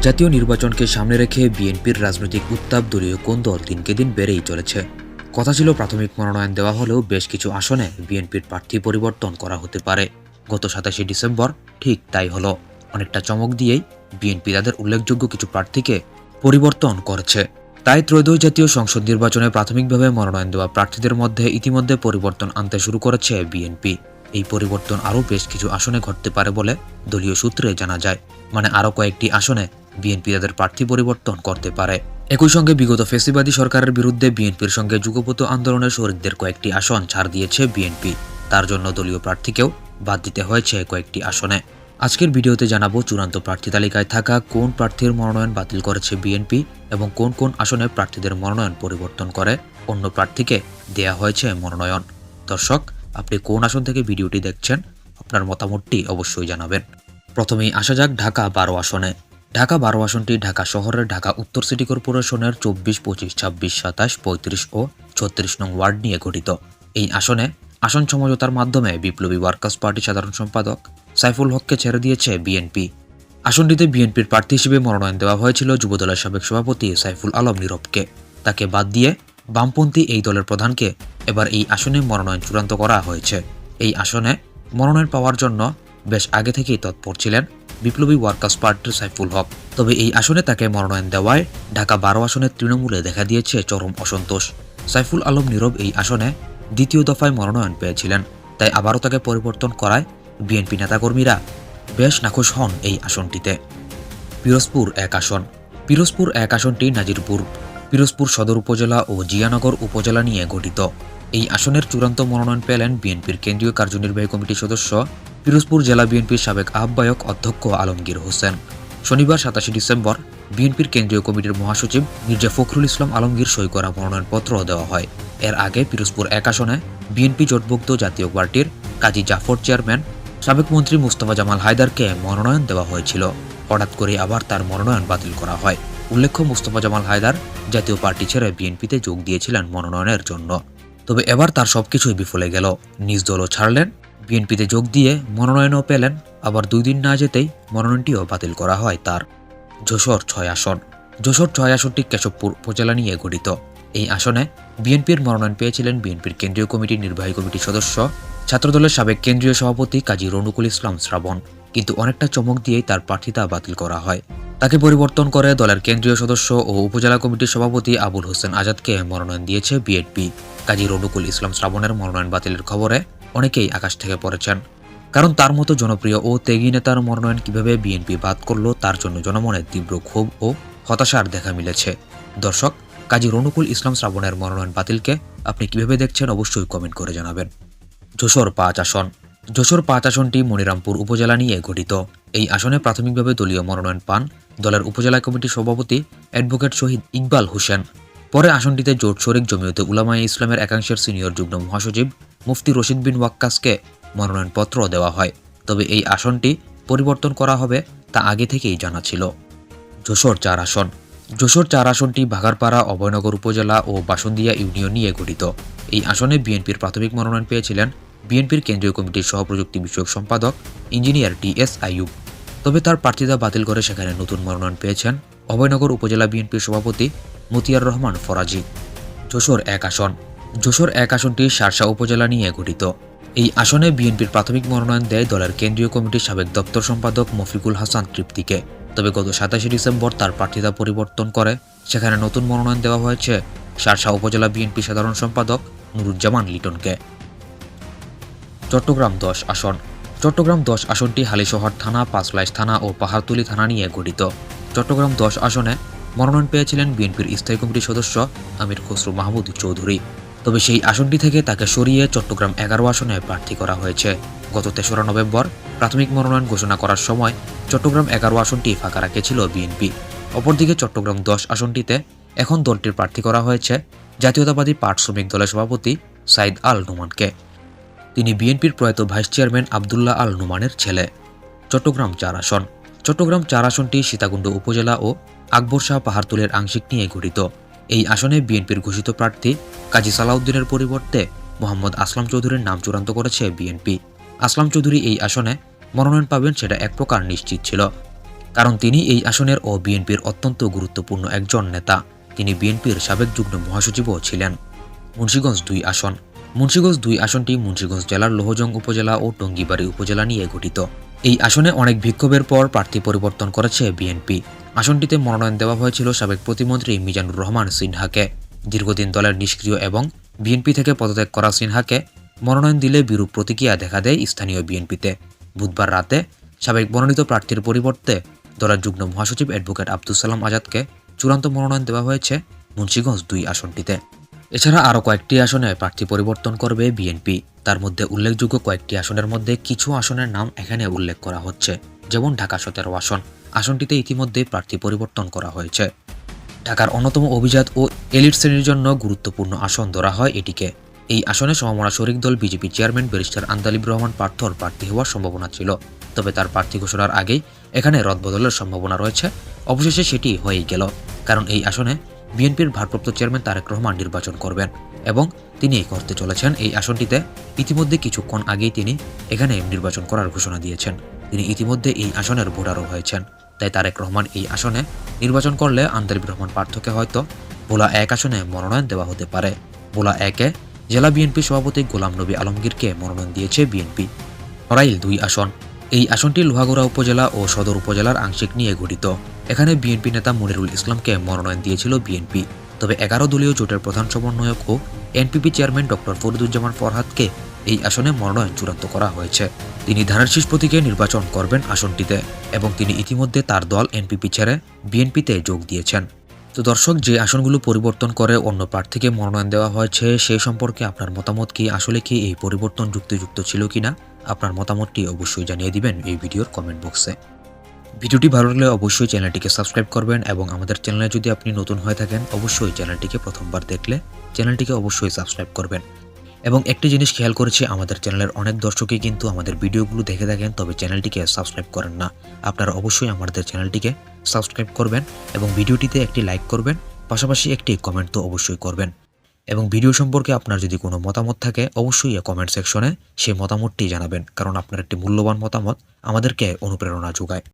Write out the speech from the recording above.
জাতীয় নির্বাচনকে সামনে রেখে বিএনপির রাজনৈতিক উত্তাপ দলীয় কোন্দল দিনকে দিন বেড়েই চলেছে। কথা ছিল প্রাথমিক মনোনয়ন দেওয়া হলেও বেশ কিছু আসনে বিএনপির প্রার্থী পরিবর্তন করা হতে পারে। গত 27শে ডিসেম্বর ঠিক তাই হলো। অনেকটা চমক দিয়েই বিএনপি তাদের উল্লেখযোগ্য কিছু প্রার্থীকে পরিবর্তন করেছে। তাই ত্রয়োদশ জাতীয় সংসদ নির্বাচনে প্রাথমিকভাবে মনোনয়ন দেওয়া প্রার্থীদের মধ্যে ইতিমধ্যে পরিবর্তন আনতে শুরু করেছে বিএনপি। এই পরিবর্তন আরও বেশ কিছু আসনে ঘটতে পারে বলে দলীয় সূত্রে জানা যায়। মানে আরও কয়েকটি আসনে বিএনপি তাদের প্রার্থী পরিবর্তন করতে পারে। একই সঙ্গে বিগত ফ্যাসিবাদী সরকারের বিরুদ্ধে বিএনপির সঙ্গে যুগপৎ আন্দোলনের শরিকদের কয়েকটি আসন ছাড় দিয়েছে বিএনপি। তার জন্য দলীয় প্রার্থীকেও বাদ দিতে হয়েছে কয়েকটি আসনে। আজকের ভিডিওতে জানাবো চূড়ান্ত প্রার্থী তালিকায় থাকা কোন প্রার্থীর মনোনয়ন বাতিল করেছে বিএনপি এবং কোন কোন আসনে প্রার্থীদের মনোনয়ন পরিবর্তন করে অন্য প্রার্থীকে দেয়া হয়েছে মনোনয়ন। দর্শক, আপনি কোন আসন থেকে ভিডিওটি দেখছেন, আপনার মতামতটি অবশ্যই জানাবেন। প্রথমেই আসা যাক ঢাকা 12 আসনে। ঢাকা 12 আসনটি ঢাকা শহরের ঢাকা উত্তর সিটি কর্পোরেশনের 24, 25, 26, 27, 35 ও 36 নং ওয়ার্ড নিয়ে গঠিত। এই আসনে আসন সমঝোতার মাধ্যমে বিপ্লবী ওয়ার্কার্স পার্টি সাধারণ সম্পাদক সাইফুল হককে ছেড়ে দিয়েছে বিএনপি। আসনটিতে বিএনপির প্রার্থী হিসেবে মনোনয়ন দেওয়া হয়েছিল যুবদলের সাবেক সভাপতি সাইফুল আলম নীরবকে। তাকে বাদ দিয়ে বামপন্থী এই দলের প্রধানকে এবার এই আসনে মনোনয়ন চূড়ান্ত করা হয়েছে। এই আসনে মনোনয়ন পাওয়ার জন্য বেশ আগে থেকেই তৎপর ছিলেন বিপ্লবী ওয়ার্কার্স পার্টির সাইফুল হক। তবে এই আসনে তাকে মনোনয়ন দেওয়ায় ঢাকা 12 আসনের তৃণমূলে দেখা দিয়েছে চরম অসন্তোষ। সাইফুল আলম নীরব এই আসনে দ্বিতীয় দফায় মনোনয়ন পেয়েছিলেন, তাই আবারও তাকে পরিবর্তন করায় বিএনপি নেতাকর্মীরা বেশ নাখুশ হন এই আসনটিতে। পিরোজপুর 1 আসন। পিরোজপুর 1 আসনটি পিরোজপুর সদর উপজেলা ও জিয়ানগর উপজেলা নিয়ে গঠিত। এই আসনের চূড়ান্ত মনোনয়ন পেলেন বিএনপির কেন্দ্রীয় কার্যনির্বাহী কমিটির সদস্য, পিরোজপুর জেলা বিএনপির সাবেক আহ্বায়ক অধ্যক্ষ আলমগীর হোসেন। শনিবার 27শে ডিসেম্বর বিএনপির কেন্দ্রীয় কমিটির মহাসচিব মির্জা ফখরুল ইসলাম আলমগীর সই করা মনোনয়নপত্র দেওয়া হয়। এর আগে পিরোজপুর 1 আসনে বিএনপি জোটভুক্ত জাতীয় পার্টির কাজী জাফর চেয়ারম্যান সাবেক মন্ত্রী মুস্তফা জামাল হায়দারকে মনোনয়ন দেওয়া হয়েছিল। হঠাৎ করে আবার তার মনোনয়ন বাতিল করা হয়। উল্লেখ্য, মুস্তফা জামাল হায়দার জাতীয় পার্টি ছেড়ে বিএনপিতে যোগ দিয়েছিলেন মনোনয়নের জন্য। তবে এবার তার সবকিছুই বিফলে গেল। নিজ দলও ছাড়লেন, বিএনপিতে যোগ দিয়ে মনোনয়নও পেলেন, আবার 2 দিন না যেতেই মনোনয়নটিও বাতিল করা হয় তার। যশোর 6 আসন। যশোর 6 আসনটি কেশবপুর উপজেলা নিয়ে গঠিত। এই আসনে বিএনপির মনোনয়ন পেয়েছিলেন বিএনপির কেন্দ্রীয় কমিটির নির্বাহী কমিটির সদস্য, ছাত্রদলের সাবেক কেন্দ্রীয় সভাপতি কাজী রনুকুল ইসলাম শ্রাবণ। কিন্তু অনেকটা চমক দিয়েই তার প্রার্থিতা বাতিল করা হয়। তাকে পরিবর্তন করে দলের কেন্দ্রীয় সদস্য ও উপজেলা কমিটির সভাপতি আবুল হোসেন আজাদকে মনোনয়ন দিয়েছে বিএনপি। কাজী রনুকুল ইসলাম শ্রাবণের মনোনয়ন বাতিলের খবরে অনেকেই আকাশ থেকে পড়েছেন, কারণ তার মতো জনপ্রিয় ও ত্যাগী নেতার মনোনয়ন কিভাবে বিএনপি বাদ করলো তার জন্য জনমনে তীব্র ক্ষোভ ও হতাশার দেখা মিলেছে। দর্শক, কাজী রনুকুল ইসলাম শ্রাবণের মনোনয়ন বাতিলকে আপনি কিভাবে দেখছেন অবশ্যই কমেন্ট করে জানাবেন। যশোর 5 আসন। যশোর 5 আসনটি মনিরামপুর উপজেলা নিয়ে গঠিত। এই আসনে প্রাথমিকভাবে দলীয় মনোনয়ন পান দলের উপজেলা কমিটির সভাপতি অ্যাডভোকেট শহীদ ইকবাল হোসেন। পরে আসনটিতে জোট শরিক জমিয়তে উলামায়ে ইসলামের একাংশের সিনিয়র যুগ্ম মহাসচিব মুফতি রশিদ বিন ওয়াক্কাসকে মনোনয়নপত্র দেওয়া হয়। তবে এই আসনটি পরিবর্তন করা হবে তা আগে থেকেই জানা ছিল। যশোর 4 আসন। যশোর 4 আসনটি বাঘারপাড়া অভয়নগর উপজেলা ও বাসন্দিয়া ইউনিয়ন নিয়ে গঠিত। এই আসনে বিএনপির প্রাথমিক মনোনয়ন পেয়েছিলেন বিএনপির কেন্দ্রীয় কমিটির সহপ্রযুক্তি বিষয়ক সম্পাদক ইঞ্জিনিয়ার টি.এস. আইয়ুব। তবে তার প্রার্থিতা বাতিল করে সেখানে নতুন মনোনয়ন পেয়েছেন অভয়নগর উপজেলা বিএনপির সভাপতি মতিয়ার রহমান ফরাজি। যশোর 1 আসন। যশোর 1 আসনটি শার্শা উপজেলা নিয়ে গঠিত। এই আসনে বিএনপির প্রাথমিক মনোনয়ন দেয় দলের কেন্দ্রীয় কমিটির সাবেক দপ্তর সম্পাদক মফিকুল হাসান তৃপ্তিকে। তবে গত 27শে ডিসেম্বর তার প্রার্থিতা পরিবর্তন করে সেখানে নতুন মনোনয়ন দেওয়া হয়েছে শার্শা উপজেলা বিএনপি সাধারণ সম্পাদক নুরুজ্জামান লিটনকে। চট্টগ্রাম 10 আসন। চট্টগ্রাম 10 আসনটি হালিশহর থানা, পাঁচলাইশ থানা ও পাহাড়তলী থানা নিয়ে গঠিত। চট্টগ্রাম 10 আসনে মনোনয়ন পেয়েছিলেন বিএনপির স্থায়ী কমিটির সদস্য আমির খসরু মাহমুদ চৌধুরী। তবে সেই আসনটি থেকে তাকে সরিয়ে চট্টগ্রাম 11 আসনে প্রার্থী করা হয়েছে। গত 3রা নভেম্বর প্রাথমিক মনোনয়ন ঘোষণা করার সময় চট্টগ্রাম 11 আসনটি ফাঁকা রেখেছিল বিএনপি। অপরদিকে চট্টগ্রাম 10 আসনটিতে এখন দলটির প্রার্থী করা হয়েছে জাতীয়তাবাদী পাট শ্রমিক দলের সভাপতি সাইদ আল নুমানকে। তিনি বিএনপির প্রয়াত ভাইস চেয়ারম্যান আবদুল্লাহ আল নুমানের ছেলে। চট্টগ্রাম 4 আসন। চট্টগ্রাম 4 আসনটি সীতাকুণ্ড উপজেলা ও আকবর শাহ পাহাড়তলীর আংশিক নিয়ে গঠিত। এই আসনে বিএনপির ঘোষিত প্রার্থী কাজী সালাউদ্দিনের পরিবর্তে মোহাম্মদ আসলাম চৌধুরীর নাম চূড়ান্ত করেছে বিএনপি। আসলাম চৌধুরী এই আসনে মনোনয়ন পাবেন সেটা এক প্রকার নিশ্চিত ছিল, কারণ তিনি এই আসনের ও বিএনপির অত্যন্ত গুরুত্বপূর্ণ একজন নেতা। তিনি বিএনপির সাবেক যুগ্ম মহাসচিবও ছিলেন। মুন্সিগঞ্জ ২ আসন। মুন্সিগঞ্জ ২ আসনটি মুন্সিগঞ্জ জেলার লোহজং উপজেলা ও টঙ্গীবাড়ি উপজেলা নিয়ে গঠিত। এই আসনে অনেক বিক্ষোভের পর প্রার্থী পরিবর্তন করেছে বিএনপি। আসনটিতে মনোনয়ন দেওয়া হয়েছিল সাবেক প্রতিমন্ত্রী মিজানুর রহমান সিনহাকে। দীর্ঘদিন দলের নিষ্ক্রিয় এবং বিএনপি থেকে পদত্যাগ করা সিনহাকে মনোনয়ন দিলে বিরূপ প্রতিক্রিয়া দেখা দেয় স্থানীয় বিএনপিতে। বুধবার রাতে সাবেক মনোনীত প্রার্থীর পরিবর্তে দলের যুগ্ম মহাসচিব অ্যাডভোকেট আব্দুস সালাম আজাদকে চূড়ান্ত মনোনয়ন দেওয়া হয়েছে মুন্সিগঞ্জ ২ আসনটিতে। এছাড়া আরও কয়েকটি আসনে প্রার্থী পরিবর্তন করবে বিএনপি। তার মধ্যে উল্লেখযোগ্য কয়েকটি আসনের মধ্যে কিছু আসনের নাম এখানে উল্লেখ করা হচ্ছে, যেমন ঢাকা ১৭ আসন। আসনটিতে ইতিমধ্যে প্রার্থী পরিবর্তন করা হয়েছে। ঢাকার অন্যতম অভিজাত ও এলিট শ্রেণীর জন্য গুরুত্বপূর্ণ আসন ধরা হয় এটিকে। এই আসনে সমমনা শরিক দল BJP chairman barrister Andalib Rahman পার্থর প্রার্থী হওয়ার সম্ভাবনা ছিল, তবে তার প্রার্থী ঘোষণার আগেই এখানে রদবদলের সম্ভাবনা রয়েছে। অবশেষে সেটি হয়েই গেল, কারণ এই আসনে বিএনপির ভারপ্রাপ্ত চেয়ারম্যান তারেক রহমান নির্বাচন করবেন এবং তিনি করতে চলেছেন। এই আসনটিতে ইতিমধ্যে কিছুক্ষণ আগেই তিনি এখানে নির্বাচন করার ঘোষণা দিয়েছেন। তিনি ইতিমধ্যে এই আসনের ভোটারও হয়েছেন। তাই তারেক রহমান এই আসনে নির্বাচন করলে আন্দালিব রহমান পার্থকে হয়তো ভোলা ১ আসনে মনোনয়ন দেওয়া হতে পারে। ভোলা ১-এ জেলা বিএনপি সভাপতি গোলাম নবী আলমগীরকে মনোনয়ন দিয়েছে বিএনপি। নড়াইল ২ আসন। এই আসনটি লোহাগড়া উপজেলা ও সদর উপজেলার আংশিক নিয়ে গঠিত। এখানে বিএনপি নেতা মনিরুল ইসলামকে মনোনয়ন দিয়েছিল বিএনপি, তবে ১১ দলীয় জোটের প্রধান সমন্বয়ক ও এনপিপি চেয়ারম্যান ডক্টর ফরিদুজ্জামান ফরহাদকে এই আসনে মনোনয়ন চূড়ান্ত করা হয়েছে। তিনি ধানের শীষ প্রতীকে নির্বাচন করবেন আসনটিতে এবং তিনি ইতিমধ্যে তার দল এনপিপি ছেড়ে বিএনপিতে যোগ দিয়েছেন। তো দর্শক, যে আসনগুলো পরিবর্তন করে অন্য প্রার্থীকে মনোনয়ন দেওয়া হয়েছে সেই সম্পর্কে আপনার মতামত কি? আসলে কি এই পরিবর্তন যুক্তিযুক্ত ছিল কিনা? আপনার মতামতটি অবশ্যই জানিয়ে দিবেন এই ভিডিওর কমেন্ট বক্সে। ভিডিওটি ভালো লাগলে অবশ্যই চ্যানেলটিকে সাবস্ক্রাইব করবেন এবং আমাদের চ্যানেলে যদি আপনি নতুন হয়ে থাকেন অবশ্যই চ্যানেলটিকে প্রথমবার দেখলে চ্যানেলটিকে অবশ্যই সাবস্ক্রাইব করবেন। এবং একটি জিনিস খেয়াল করেছি, আমাদের চ্যানেলের অনেক দর্শকই কিন্তু আমাদের ভিডিওগুলো দেখে থাকেন তবে চ্যানেলটিকে সাবস্ক্রাইব করেন না। আপনারা অবশ্যই আমাদের চ্যানেলটিকে সাবস্ক্রাইব করবেন এবং ভিডিওটিতে একটি লাইক করবেন, পাশাপাশি একটি কমেন্ট তো অবশ্যই করবেন। এবং ভিডিও সম্পর্কে আপনার যদি কোনো মতামত থাকে অবশ্যই কমেন্ট সেকশনে সেই মতামতটি জানাবেন, কারণ আপনার একটি মূল্যবান মতামত আমাদেরকে অনুপ্রেরণা যোগায়।